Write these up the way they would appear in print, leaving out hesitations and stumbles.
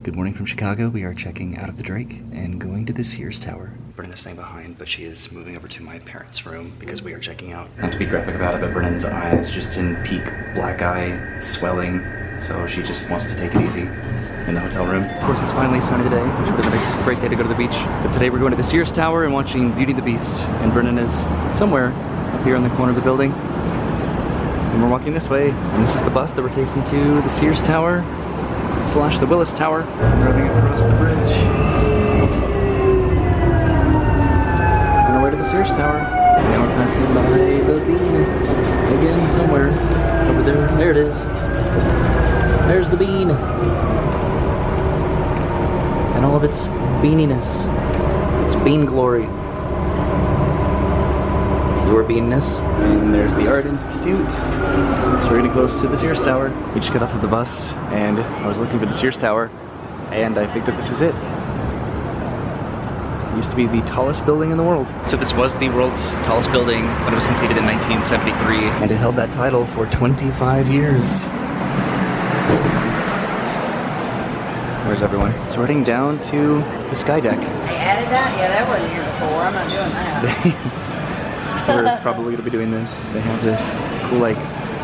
Good morning from Chicago. We are checking out of the Drake and going to the Sears Tower. Brenna's staying behind, but she is moving over to my parents' room because we are checking out. Not to be graphic about it, but Brenna's eye is just in peak black eye swelling, so she just wants to take it easy in the hotel room. Of course, it's finally sunny today, which would have been a great day to go to the beach. But today we're going to the Sears Tower and watching Beauty and the Beast. And Brennan is somewhere up here in the corner of the building. And we're walking this way. And this is the bus that we're taking to the Sears Tower / the Willis Tower. Driving across the bridge. On our way to the Sears Tower. Now we're passing by the bean. Again, somewhere. Over there. There it is. There's the bean. And all of its beaniness. It's bean glory. Your beanness. And there's the Art Institute. So we're getting close to the Sears Tower. We just got off of the bus and I was looking for the Sears Tower and I think that this is it. It used to be the tallest building in the world. So this was the world's tallest building when it was completed in 1973. And it held that title for 25 years. Where's everyone? So we're heading down to the sky deck. They added that? Yeah, that wasn't here before. I'm not doing that. We're probably going to be doing this. They have this cool, like,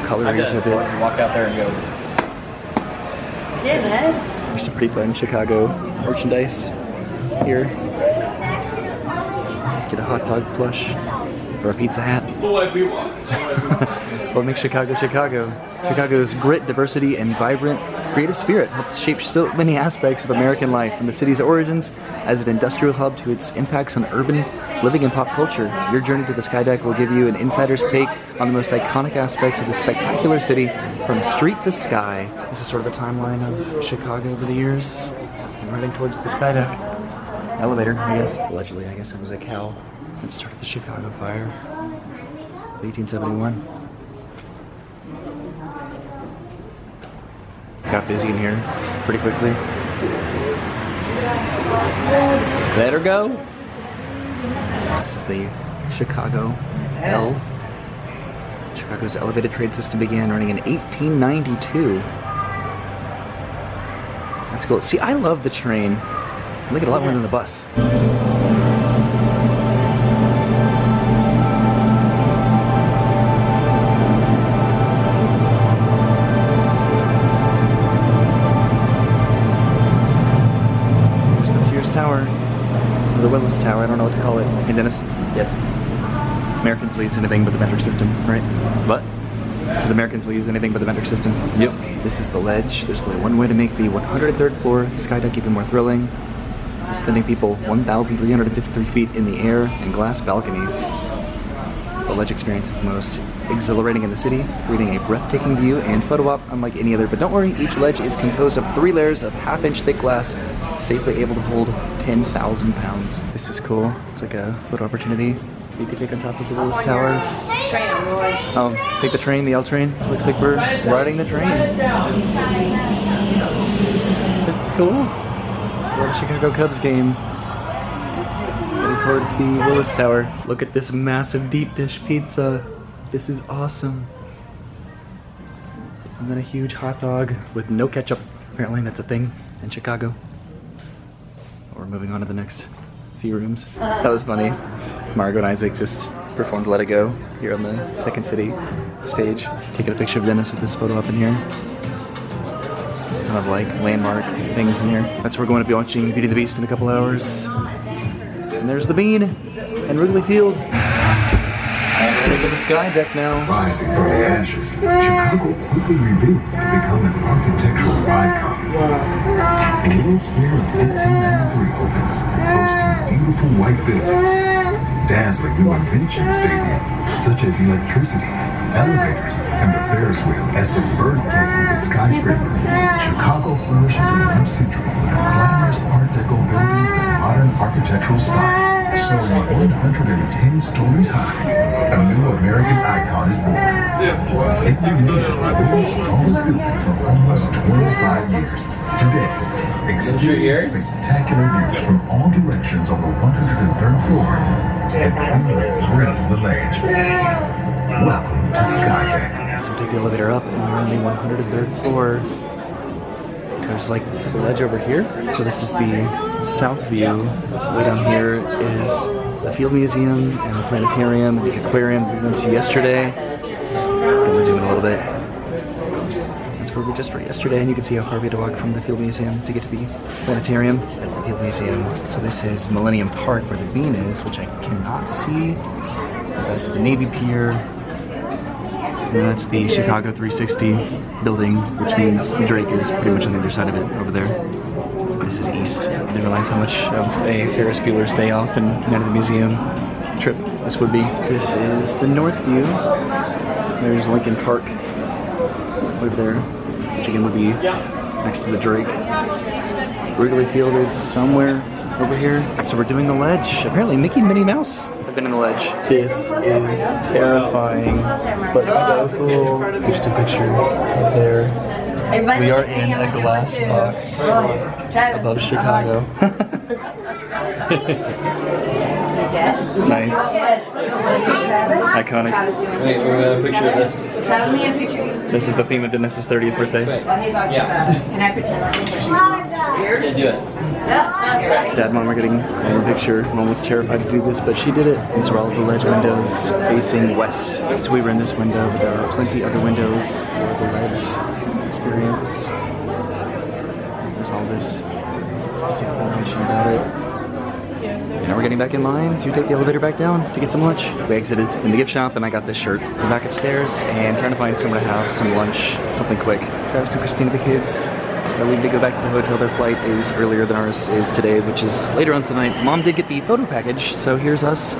colors of it. Walk out there and go. Dennis. There's some pretty fun Chicago merchandise here. Get a hot dog plush or a pizza hat. What makes Chicago Chicago? Chicago's grit, diversity, and vibrant creative spirit helped shape so many aspects of American life, from the city's origins as an industrial hub to its impacts on urban living and pop culture. Your journey to the Sky Deck will give you an insider's take on the most iconic aspects of the spectacular city from street to sky. This is sort of a timeline of Chicago over the years. I'm heading towards the Sky Deck. Elevator, I guess. Allegedly, I guess it was a cow that started the Chicago fire of 1871. Got busy in here pretty quickly. Let her go. This is the Chicago L. Chicago's elevated trade system began running in 1892. That's cool. See, I love the train. I like it a lot more than the bus. Tower, or the Willis Tower, I don't know what to call it. Hey Dennis? Yes? Americans will use anything but the metric system, right? What? So the Americans will use anything but the metric system? Yep. This is the ledge. There's only one way to make the 103rd floor sky deck even more thrilling. Suspending people 1,353 feet in the air and glass balconies. The ledge experience is the most exhilarating in the city, creating a breathtaking view and photo op unlike any other. But don't worry, each ledge is composed of 3 layers of half-inch thick glass, safely able to hold 10,000 pounds. This is cool. It's like a photo opportunity you could take on top of the Willis Tower. Oh, take the train, the L train. This looks like we're riding the train. This is cool. We're at a Chicago Cubs game. Heading towards the Willis Tower. Look at this massive deep dish pizza. This is awesome. And then a huge hot dog with no ketchup. Apparently that's a thing in Chicago. We're moving on to the next few rooms. That was funny. Margot and Isaac just performed Let It Go here on the Second City stage. Taking a picture of Dennis with this photo up in here. Some of like landmark things in here. That's where we're going to be watching Beauty and the Beast in a couple hours. And there's the Bean and Wrigley Field. Look at the sky deck now. Rising from the ashes, Chicago quickly rebuilds to become an architectural icon. The World's Fair of 1893 opens, boasting beautiful white buildings. Dazzling new inventions debut, such as electricity, elevators, and the Ferris wheel. As the birthplace of the skyscraper, Chicago flourishes in a new century with glamorous Art Deco buildings and modern architectural styles. Soaring 110 stories high, a new American icon is born. It remained the world's tallest building for almost 25 years. Today, experience spectacular views from all directions on the 103rd floor and feel the thrill of the ledge. Welcome to Sky Deck. So we take the elevator up and we're on the 103rd floor. There's like the ledge over here. So this is the south view. Way down here is the Field Museum and the planetarium and the aquarium we went to yesterday. Gonna zoom in a little bit. That's where we just were yesterday, and you can see how far we had to walk from the Field Museum to get to the planetarium. That's the Field Museum. So this is Millennium Park where the bean is, which I cannot see. That's the Navy Pier. And that's the Chicago 360 building, which means the Drake is pretty much on the other side of it over there. This is east. I didn't realize how much of a Ferris Bueller's Day Off and Night at the Museum trip this would be. This is the north view. There's Lincoln Park over there, which again would be next to the Drake. Wrigley Field is somewhere over here. So we're doing the ledge. Apparently Mickey and Minnie Mouse have been in the ledge. This is terrifying, but so cool. Just a picture right there. We are in a glass box above Chicago. Nice. Iconic. Wait, we're going to picture of this. This is the theme of Dennis's 30th birthday. Yeah. Can I pretend like Yeah, do it. Dad and Mom are getting a picture. Mom was terrified to do this, but she did it. These are all the ledge windows facing west. So we were in this window, but there are plenty other windows for the ledge experience. There's all this specific information about it. And now we're getting back in line to take the elevator back down to get some lunch. We exited in the gift shop and I got this shirt. We're back upstairs and trying to find somewhere to have some lunch, something quick. Travis and Christina, the kids, are leaving to go back to the hotel. Their flight is earlier than ours is today, which is later on tonight. Mom did get the photo package, so here's us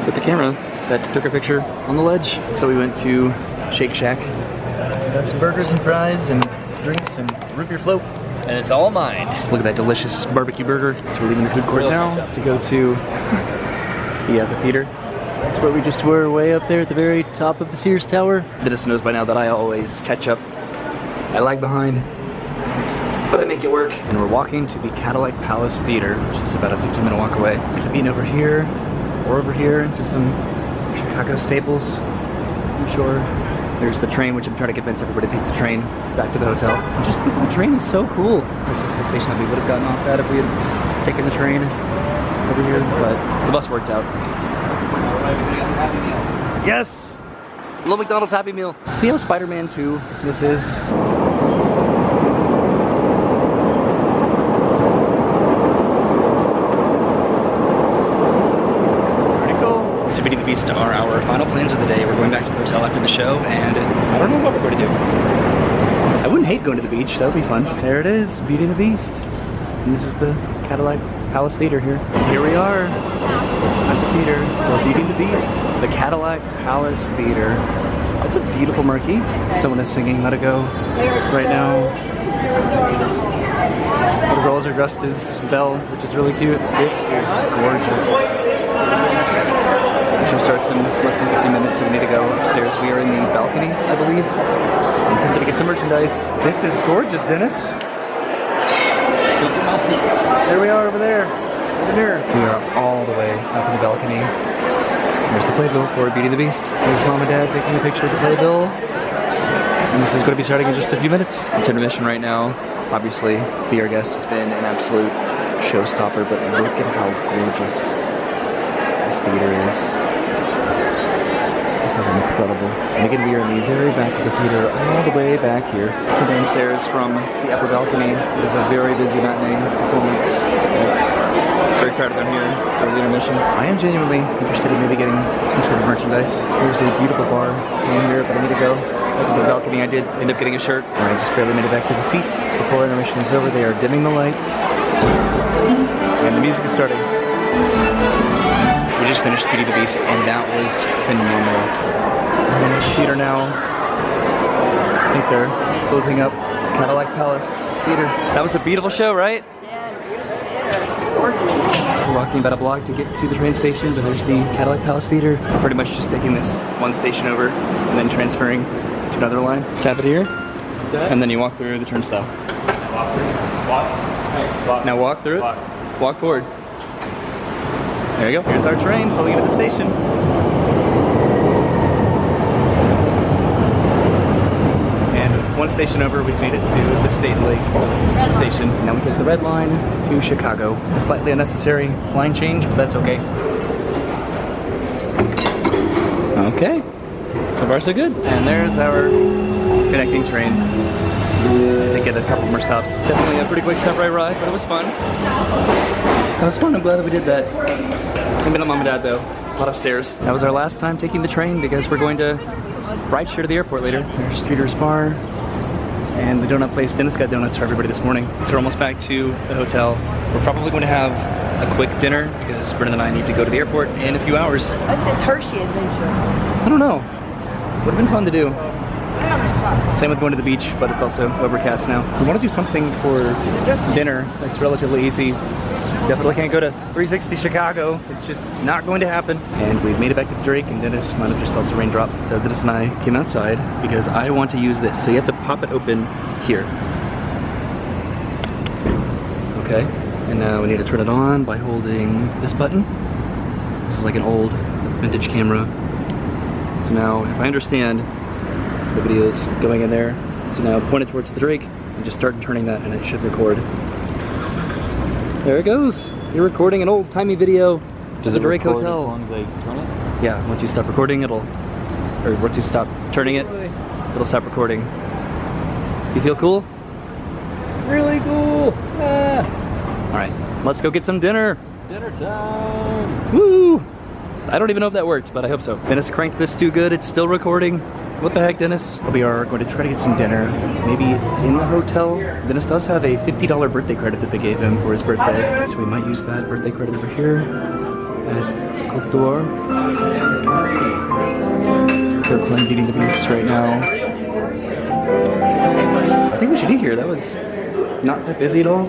with the camera that took a picture on the ledge. So we went to Shake Shack, got some burgers and fries and drinks and root beer float. And it's all mine. Look at that delicious barbecue burger. So we're leaving the food court now to go to the theater. That's where we just were, way up there at the very top of the Sears Tower. Dennis knows by now that I always catch up. I lag behind, but I make it work. And we're walking to the Cadillac Palace Theater, which is about a 15-minute walk away. Could have been over here or over here, just some Chicago staples, I'm sure. There's the train, which I'm trying to convince everybody to take the train back to the hotel. And just the train is so cool. This is the station that we would have gotten off at if we had taken the train over here, but the bus worked out. Yes! Little McDonald's Happy Meal. See how Spider-Man 2 this is? So Beauty and the Beast are our final plans of the day. We're going back to the hotel after the show, and I don't know what we're going to do. I wouldn't hate going to the beach. That would be fun. There it is, Beauty and the Beast. And this is the Cadillac Palace Theater here. Here we are at the theater for Beauty and the Beast. The Cadillac Palace Theater. That's a beautiful marquee. Someone is singing Let It Go right now. The girls are dressed as Belle, which is really cute. This is gorgeous. The show starts in less than 50 minutes, so we need to go upstairs. We are in the balcony, I believe. I'm tempted to get some merchandise. This is gorgeous, Dennis. There we are over there, in the mirror. We are all the way up in the balcony. There's the playbill for Beauty and the Beast. There's Mom and Dad taking a picture of the playbill. And this is going to be starting in just a few minutes. It's intermission right now. Obviously, Be Our Guest has been an absolute showstopper, but look at how gorgeous this theater is. This is incredible. And again, we are in the very back of the theater, all the way back here. Came downstairs from the upper balcony. It is a very busy matinee performance. Very proud of them here for the intermission. I am genuinely interested in maybe getting some sort of merchandise. There's a beautiful bar in here, but I need to go up to the balcony. I did end up getting a shirt, and I just barely made it back to the seat before intermission is over. They are dimming the lights, and the music is starting. We just finished Beauty and the Beast, and that was phenomenal. And it's theater now. I think they're closing up Cadillac Palace Theater. That was a beautiful show, right? Yeah, beautiful theater. Gorgeous. We're walking about a block to get to the train station, but there's the Cadillac Palace Theater. Pretty much just taking this one station over and then transferring to another line. Tap it here, and then you walk through the turnstile. Now walk through it. Walk forward. There you go. Here's our train pulling into the station. And one station over, we've made it to the State Lake station. Now we take the red line to Chicago. A slightly unnecessary line change, but that's okay. Okay, so far so good. And there's our connecting train. To get a couple more stops. Definitely a pretty quick separate ride, but it was fun. That was fun, I'm glad that we did that. I've been on mom and dad though. A lot of stairs. That was our last time taking the train because we're going to ride share to the airport later. There's Streeter's Bar and the donut place. Dennis got donuts for everybody this morning. So we're almost back to the hotel. We're probably going to have a quick dinner because Brennan and I need to go to the airport in a few hours. What's this Hershey adventure? I don't know. Would have been fun to do. Same with going to the beach, but it's also overcast now. We want to do something for dinner that's relatively easy. Definitely can't go to 360 Chicago. It's just not going to happen. And we've made it back to the Drake, and Dennis might have just felt a raindrop. So Dennis and I came outside because I want to use this. So you have to pop it open here. Okay, and now we need to turn it on by holding this button. This is like an old vintage camera. So now, if I understand, the video's going in there. So now point it towards the Drake and just start turning that and it should record. There it goes. You're recording an old-timey video. Does the it Drake record Hotel. as long as I turn it? Yeah, once you stop recording or once you stop turning it, it'll stop recording. You feel cool? Really cool! All right, let's go get some dinner. Dinner time! Woo! I don't even know if that worked, but I hope so. Dennis cranked this too good, it's still recording. What the heck, Dennis? We are going to try to get some dinner, maybe in the hotel. Dennis does have a $50 birthday credit that they gave him for his birthday, so we might use that birthday credit over here at Côte d'Or. They're playing Beating the Beast right now. I think we should eat here. That was not that busy at all.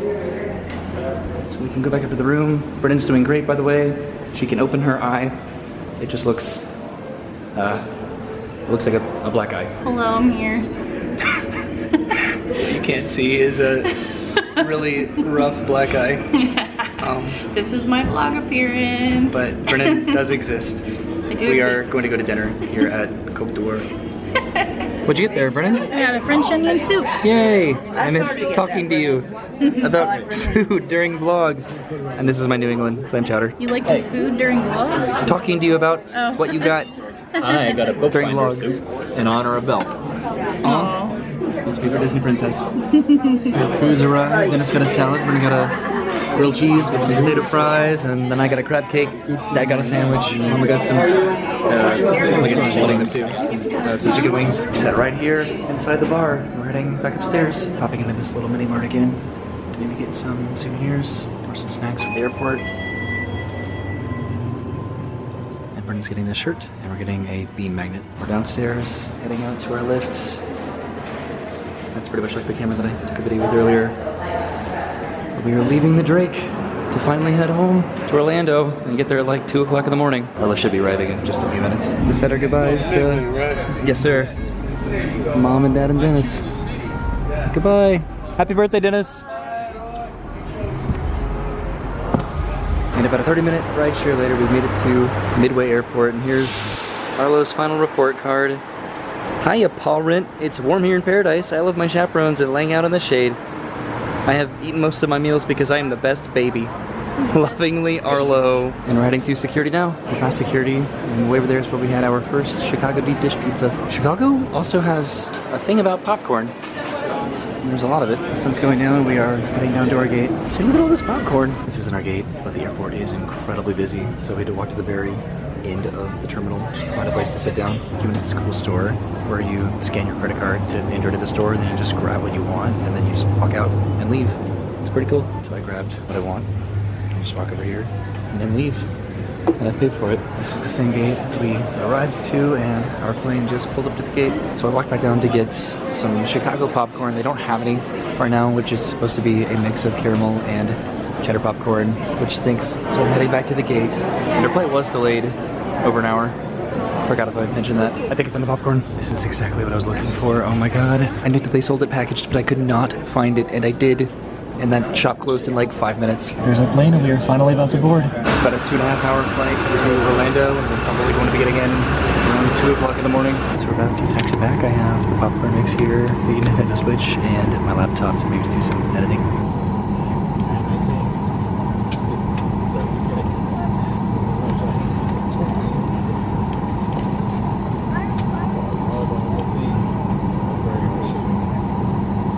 So we can go back up to the room. Brennan's doing great, by the way. She can open her eye. It just looks like a black eye. Hello, I'm here. What you can't see is a really rough black eye. This is my vlog appearance. But Brennan does exist. I do We are exist. going to go to dinner here at Côte d'Or. What'd you get there, Brennan? I got a French onion soup. Yay! I missed talking to you about food during vlogs. And this is my New England clam chowder. You like to food during vlogs? Talking to you about Oh. what you got I got a during bookbinder vlogs. soup in honor of Belle. Oh. Must be for Disney Princess. So food's arrived. Dennis got a salad. Brennan got a grilled cheese with some potato fries, and then I got a crab cake. Dad got a sandwich. Mama got some. I guess we're splitting them too. Some chicken wings. Sat right here inside the bar. We're heading back upstairs. Popping into this little mini mart again to maybe get some souvenirs or some snacks from the airport. And Brennan's getting this shirt, and we're getting a bean magnet. We're downstairs, heading out to our lifts. That's pretty much like the camera that I took a video with earlier. We are leaving the Drake to finally head home to Orlando and get there at like 2 o'clock in the morning. Ella should be arriving in just a few minutes. Just said our goodbyes to, yes sir, Mom and Dad and Dennis. Goodbye. Happy birthday, Dennis. And about a 30-minute ride share later, we made it to Midway Airport, and here's Arlo's final report card. Hiya, Paul Rent. It's warm here in paradise. I love my chaperones and laying out in the shade. I have eaten most of my meals because I am the best baby. Lovingly, Arlo. And we're heading through security now. We're past security, and way over there is where we had our first Chicago deep dish pizza. Chicago also has a thing about popcorn. And there's a lot of it. The sun's going down, we are heading down to our gate. See, look at all this popcorn. This isn't our gate, but the airport is incredibly busy, so we had to walk to the very end of the terminal just to find a place to sit down. You went to this cool store where you scan your credit card to enter into the store, and then you just grab what you want, and then you just walk out and leave. It's pretty cool. So I grabbed what I want, and just walk over here, and then leave. And I paid for it. This is the same gate we arrived to, and our plane just pulled up to the gate. So I walked back down to get some Chicago popcorn. They don't have any right now, which is supposed to be a mix of caramel and cheddar popcorn, which stinks. So I'm heading back to the gate. And our flight was delayed over an hour. Forgot if I mentioned that. I think I found the popcorn. This is exactly what I was looking for. Oh my god. I knew that they sold it packaged, but I could not find it, and I did. And that shop closed in like 5 minutes. There's our plane, and we are finally about to board. It's about a 2.5 hour flight to Orlando, and we're probably going to be getting in around 2 o'clock in the morning. So we're about to taxi back. I have the popcorn mix here, the Nintendo Switch, and my laptop to maybe do some editing.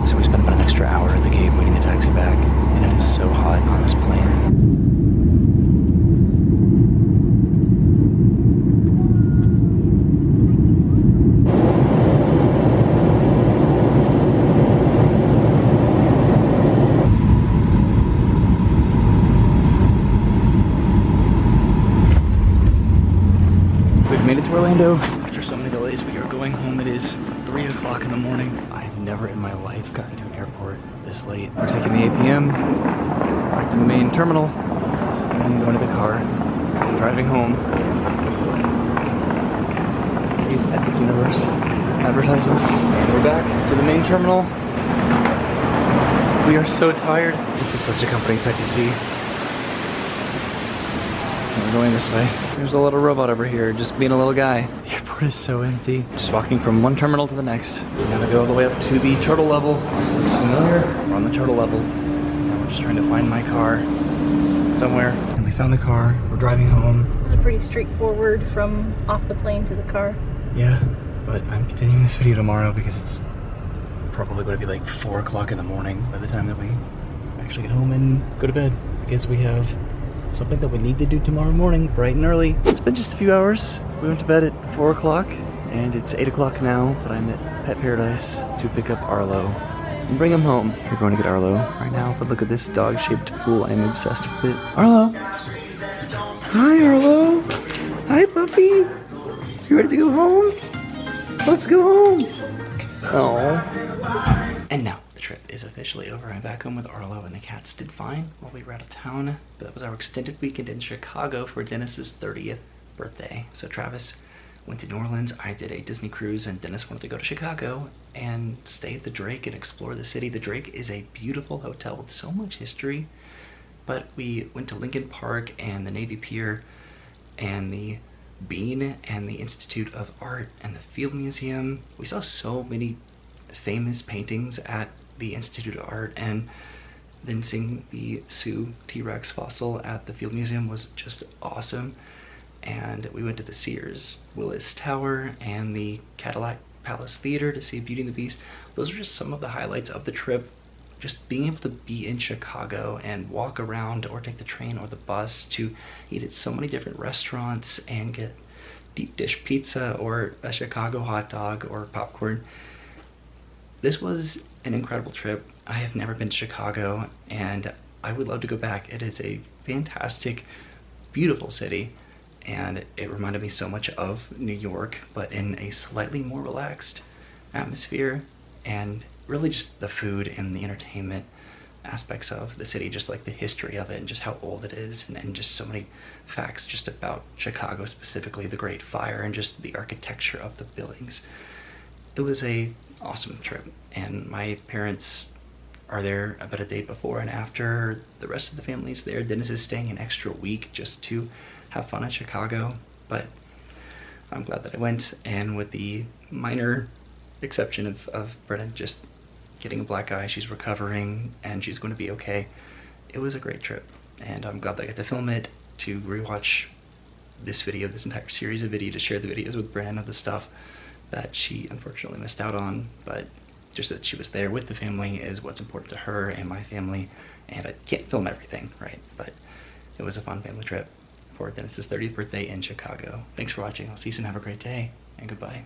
So we spent about an extra hour at the gate waiting to taxi back, and it is so hot on this plane. We've made it to Orlando. After so many delays, we are going home. It is 3 o'clock in the morning. I've never in my life gotten to an airport this late. We're taking the APM back to the main terminal and then going to the car and driving home. These Epic Universe advertisements. And we're back to the main terminal. We are so tired. This is such a comforting sight to see. We're going this way. There's a little robot over here, just being a little guy. The airport is so empty. Just walking from one terminal to the next. We're gonna go all the way up to the turtle level. This looks familiar. We're on the turtle level. And we're just trying to find my car somewhere. And we found the car. We're driving home. It was pretty straightforward from off the plane to the car. Yeah, but I'm continuing this video tomorrow because it's probably going to be like 4 o'clock in the morning by the time that we actually get home and go to bed. Because we have something that we need to do tomorrow morning, bright and early. It's been just a few hours. We went to bed at 4 o'clock, and it's 8 o'clock now, but I'm at Pet Paradise to pick up Arlo and bring him home. We're going to get Arlo right now, but look at this dog-shaped pool. I'm obsessed with it. Arlo! Hi, Arlo! Hi, puppy! You ready to go home? Let's go home! Oh. And now, the trip is officially over. I'm back home with Arlo, and the cats did fine while we were out of town. But that was our extended weekend in Chicago for Dennis's 30th birthday. So Travis went to New Orleans, I did a Disney cruise, and Dennis wanted to go to Chicago and stay at the Drake and explore the city. The Drake is a beautiful hotel with so much history, but we went to Lincoln Park and the Navy Pier and the Bean and the Institute of Art and the Field Museum. We saw so many famous paintings at the Institute of Art, and then seeing the Sioux T-Rex fossil at the Field Museum was just awesome. And we went to the Sears Willis Tower and the Cadillac Palace Theater to see Beauty and the Beast. Those are just some of the highlights of the trip. Just being able to be in Chicago and walk around or take the train or the bus to eat at so many different restaurants and get deep dish pizza or a Chicago hot dog or popcorn. This was an incredible trip. I have never been to Chicago, and I would love to go back. It is a fantastic, beautiful city, and it reminded me so much of New York, but in a slightly more relaxed atmosphere, and really just the food and the entertainment aspects of the city, just like the history of it and just how old it is, and just so many facts just about Chicago, specifically the Great Fire and just the architecture of the buildings. It was a awesome trip, and my parents are there about a day before and after. The rest of the family's there. Dennis is staying an extra week just to have fun in Chicago, but I'm glad that I went, and with the minor exception of Brennan just getting a black eye, she's recovering and she's going to be okay. It was a great trip, and I'm glad that I got to film it, to rewatch this video, this entire series of video, to share the videos with Brennan of the stuff that she unfortunately missed out on, but just that she was there with the family is what's important to her and my family, and I can't film everything, right? But it was a fun family trip for Dennis's 30th birthday in Chicago. Thanks for watching. I'll see you soon. Have a great day, and goodbye.